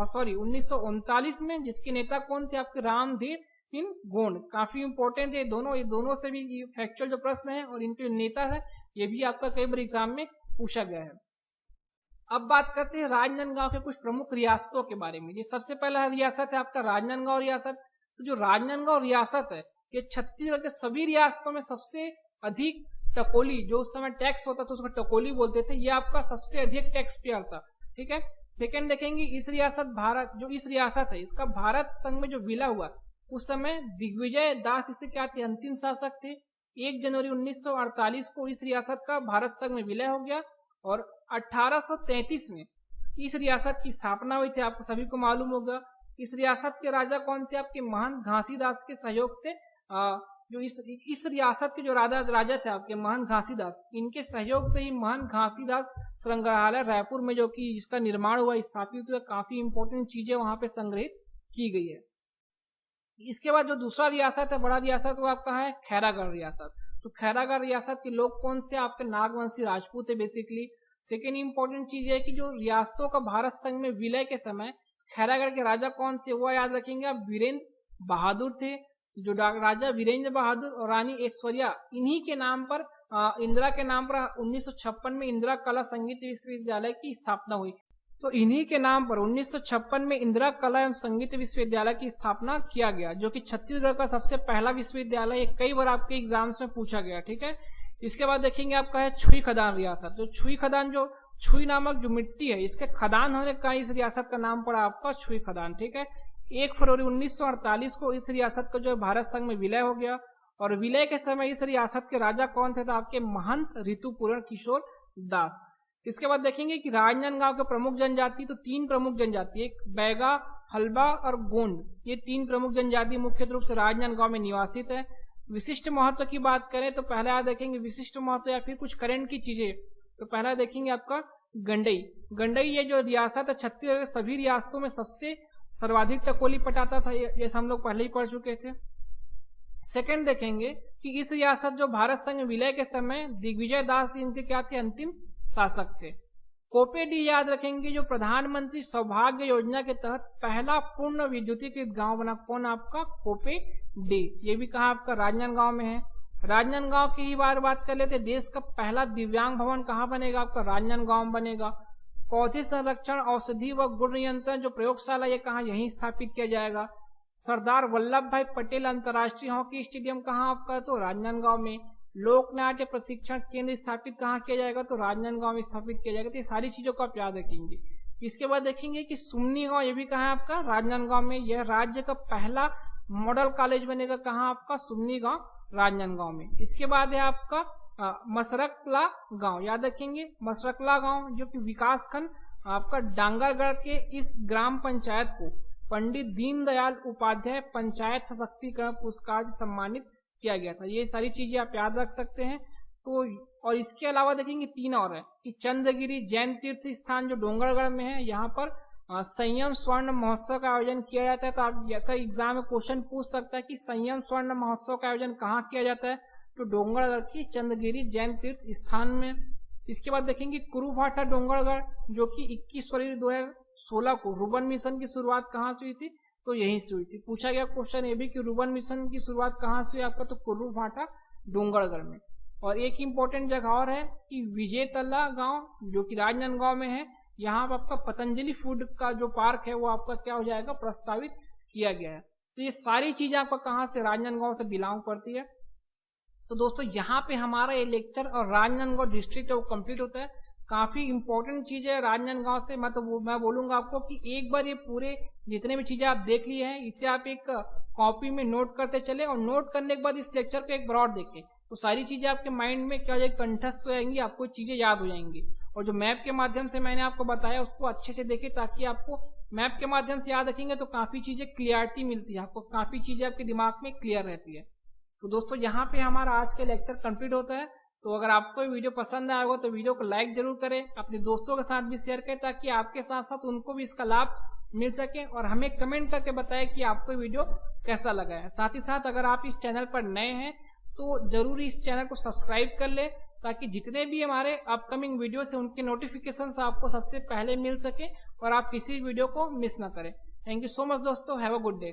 सॉरी 1939 में, जिसके नेता कौन थे आपके, रामधीर सिंह गोंड। काफी इंपॉर्टेंट है ये दोनों से भी फैक्चुअल जो प्रश्न है और इनके नेता है ये भी आपका कई बार एग्जाम में पूछा गया है। अब बात करते हैं राजनांदगांव के कुछ प्रमुख रियासतों के बारे में। ये सबसे पहला रियासत है आपका राजनांदगांव रियासत। तो जो राजनांदगांव रियासत है ये छत्तीसगढ़ के सभी रियासतों में सबसे अधिक टकोली, जो उस समय टैक्स होता था उसको टकोली बोलते थे, ये आपका सबसे अधिक टैक्स पेयर था, ठीक है। सेकंड देखेंगे इस रियासत है इसका भारत संघ में जो विलय हुआ उस समय दिग्विजय दास इसे क्या थे, अंतिम शासक थे। 1 जनवरी 1948 को इस रियासत का भारत संघ में विलय हो गया और 1833 में इस रियासत की स्थापना हुई थी। आपको सभी को मालूम होगा इस रियासत के राजा कौन थे आपके, महंत घासीदास के सहयोग से जो इस रियासत के जो राजा थे आपके महंत घासीदास, इनके सहयोग से ही महंत घासीदास संग्रहालय रायपुर में जो कि जिसका निर्माण हुआ, स्थापित हुआ, काफी इंपॉर्टेंट चीजें वहां पे संग्रहित की गई है। इसके बाद जो दूसरा रियासत है, बड़ा रियासत, वो आपका है खैरागढ़ रियासत। तो खैरागढ़ रियासत के लोग कौन से? आपके नागवंशी राजपूत है बेसिकली। सेकेंड इंपॉर्टेंट चीज है कि जो रियासतों का भारत संघ में विलय के समय खैरागढ़ के राजा कौन थे, वो याद रखेंगे आप, वीरेंद्र बहादुर थे। जो राजा वीरेंद्र बहादुर और रानी ऐश्वर्या, इन्हीं के नाम पर, इंदिरा के नाम पर 1956 में इंदिरा कला संगीत विश्वविद्यालय की स्थापना हुई। तो इन्हीं के नाम पर 1956 में इंदिरा कला एवं संगीत विश्वविद्यालय की स्थापना किया गया, जो कि छत्तीसगढ़ का सबसे पहला विश्वविद्यालय है। कई बार आपके एग्जाम्स में पूछा गया, ठीक है। इसके बाद देखेंगे आपका है छुई खदान रियासत। जो छुई खदान, जो छुई नामक जो मिट्टी है, इसके खदान होने का इस रियासत का नाम पड़ा आपका छुई खदान, ठीक है। 1 फरवरी 1948 को इस रियासत का जो भारत संघ में विलय हो गया, और विलय के समय इस रियासत के राजा कौन थे? तो आपके महंत ऋतुपूर्ण किशोर दास। इसके बाद देखेंगे कि राजनांदगांव के प्रमुख जनजाति, तो 3 प्रमुख जनजाति, एक बैगा, हल्बा और गोंड, ये 3 प्रमुख जनजाति मुख्य रूप से राजनांदगांव में निवासित है। विशिष्ट महत्व की बात करें तो पहले आप देखेंगे विशिष्ट महत्व या फिर कुछ करंट की चीजें, तो पहला देखेंगे आपका गंडई। गंडई ये जो रियासत है छत्तीसगढ़ के सभी रियासतों में सबसे सर्वाधिक टकोली पटाता था, जैसे हम लोग पहले ही पढ़ चुके थे। सेकंड देखेंगे कि इस रियासत जो भारत संघ विलय के समय दिग्विजय दास इनके क्या थे? अंतिम शासक थे। कोपे डी याद रखेंगे, जो प्रधानमंत्री सौभाग्य योजना के तहत पहला पूर्ण विद्युतीकृत गांव बना, कौन? आपका कोपे डी। ये भी कहा आपका राजनांदगांव में है। राजनांदगांव की ही बात कर लेते, देश का पहला दिव्यांग भवन कहाँ बनेगा? आपका राजनांदगांव बनेगा। पौधे संरक्षण, औषधि व गुण नियंत्रण जो प्रयोगशाला, ये कहाँ? यहीं स्थापित किया जाएगा। सरदार वल्लभ भाई पटेल अंतर्राष्ट्रीय हॉकी स्टेडियम कहाँ आपका? तो राजनांदगांव में। लोक नाट्य प्रशिक्षण केंद्र स्थापित कहाँ किया जाएगा? तो राजनांदगांव में स्थापित किया जाएगा। तो ये सारी चीजों को आप याद रखेंगे। इसके बाद देखेंगे कि सुमनी गांव, ये भी कहाँ है आपका? राजनांदगांव में। यह राज्य का पहला मॉडल कॉलेज बनेगा, कहाँ आपका? सुमनी गांव, राजनांदगांव में। इसके बाद है आपका मसरकला गांव, याद रखेंगे मसरकला गांव, जो कि विकासखंड आपका डांगरगढ़ के इस ग्राम पंचायत को पंडित दीनदयाल उपाध्याय पंचायत सशक्तिकरण पुरस्कार से सम्मानित किया गया था। ये सारी चीजें आप याद रख सकते हैं। तो और इसके अलावा देखेंगे 3 और है कि चंद्रगिरी जैन तीर्थ स्थान जो डोंगरगढ़ में है, यहाँ पर संयम स्वर्ण महोत्सव का आयोजन किया जाता है। तो आप जैसा एग्जाम में क्वेश्चन पूछ सकता है कि संयम स्वर्ण महोत्सव का आयोजन कहाँ किया जाता है? तो डोंगरगढ़ की चंद्रगिरी जैन तीर्थ स्थान में। इसके बाद देखेंगे कुरुभाटा डोंगरगढ़, जो कि 21 फरवरी 2016 को रूबन मिशन की शुरुआत कहाँ से हुई थी? तो यहीं से हुई थी। पूछा गया क्वेश्चन ये भी कि रूबन मिशन की शुरुआत कहाँ से हुई आपका? तो कुरुभाटा डोंगरगढ़ में। और एक इंपॉर्टेंट जगह और है कि विजयतला गांव, जो कि राजनांदगांव में है, यहाँ पर आपका पतंजलि फूड का जो पार्क है वो आपका क्या हो जाएगा? प्रस्तावित किया गया है। तो ये सारी चीजें आपका कहाँ से? राजनांदगांव से बिलोंग करती है। तो दोस्तों यहाँ पे हमारा ये लेक्चर और राजनांदगांव डिस्ट्रिक्ट है वो कंप्लीट होता है। काफी इंपॉर्टेंट चीज है राजनांदगांव से। मैं बोलूंगा आपको कि एक बार ये पूरे जितने भी चीजें आप देख लिए हैं, इससे आप एक कॉपी में नोट करते चले, और नोट करने के बाद इस लेक्चर को एक बार और देखें, तो सारी चीजें आपके माइंड में क्या हो जाएगी? कंठस्थ हो जाएंगी, आपको चीजें याद हो जाएंगी। और जो मैप के माध्यम से मैंने आपको बताया उसको अच्छे से देखें, ताकि आपको मैप के माध्यम से याद रखेंगे तो काफी चीजें क्लियरिटी मिलती है, आपको काफी चीजें आपके दिमाग में क्लियर रहती है। तो दोस्तों यहाँ पे हमारा आज का लेक्चर कंप्लीट होता है। तो अगर आपको वीडियो पसंद आया हो तो वीडियो को लाइक जरूर करें, अपने दोस्तों के साथ भी शेयर करें, ताकि आपके साथ साथ उनको भी इसका लाभ मिल सके, और हमें कमेंट करके बताएं कि आपको वीडियो कैसा लगा है। साथ ही साथ अगर आप इस चैनल पर नए हैं तो जरूर इस चैनल को सब्सक्राइब कर ले, ताकि जितने भी हमारे अपकमिंग वीडियो है उनके नोटिफिकेशन आपको सबसे पहले मिल सके और आप किसी वीडियो को मिस ना करें। थैंक यू सो मच दोस्तों, हैव अ गुड डे।